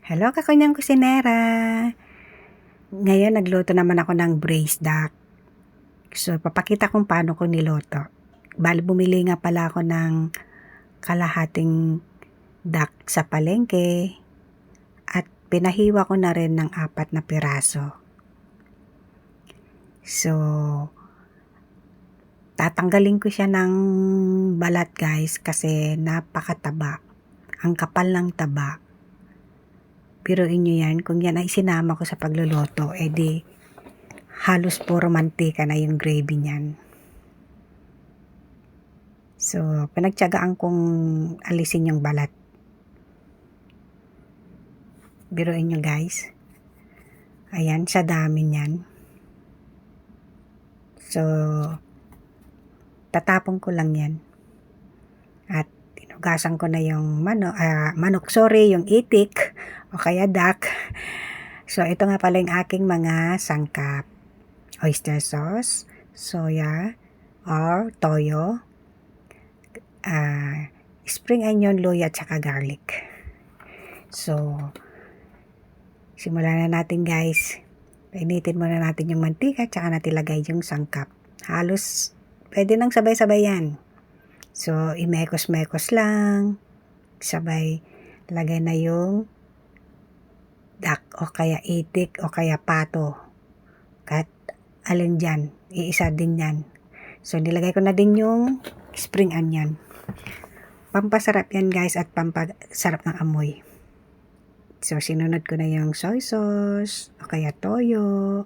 Hello, kakunyang kusinera! Ngayon, nagluto naman ako ng braised duck. So, papakita kung paano ko niluto. Bali, bumili nga pala ako ng kalahating duck sa palengke at pinahiwa ko na rin ng 4 na piraso. So, tatanggalin ko siya ng balat guys kasi napakataba. Ang kapal ng taba. Biruin nyo yan, kung yan ay sinama ko sa pagluluto, edi halos puro mantika na yung gravy niyan. So, pinagtiyagaan kong alisin yung balat. Biruin nyo guys. Ayan, sa dami niyan. So, tatapon ko lang yan. At tinugasan ko na yung yung itik o kaya duck. So, ito nga pala yung aking mga sangkap. Oyster sauce, soya, or toyo, spring onion, luya, at saka garlic. So, simulan na natin guys. Painitin muna natin yung mantika, tsaka natin lagay yung sangkap. Halos, pwede nang sabay-sabay yan. So, imekos-mekos lang. Sabay, lagay na yung duck o kaya itik o kaya pato. Kahit alin dyan, iisa din yan. So, nilagay ko na din yung spring onion. Pampasarap yan guys at pampasarap ng amoy. So, sinunod ko na yung soy sauce o kaya toyo,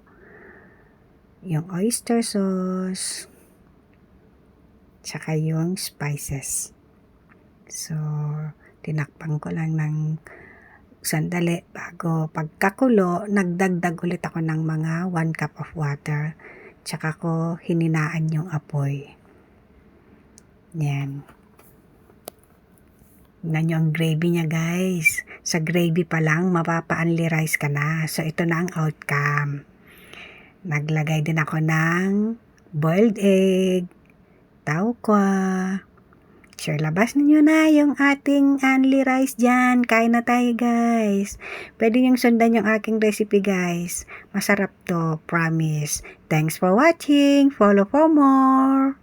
yung oyster sauce, tsaka yung spices. So, tinakpan ko lang ng sandali bago pagkakulo, nagdagdag ulit ako ng mga 1 cup of water. Tsaka ko hininaan yung apoy. Yan. Tingnan nyo ang gravy niya guys. Sa gravy pa lang, mapapa-only rice ka na. So, ito na ang outcome. Naglagay din ako ng boiled egg, tauko. Sure, labas ninyo na yung ating only rice dyan. Kain na tayo guys. Pwede yung sundan yung aking recipe guys. Masarap to, promise. Thanks for watching. Follow for more.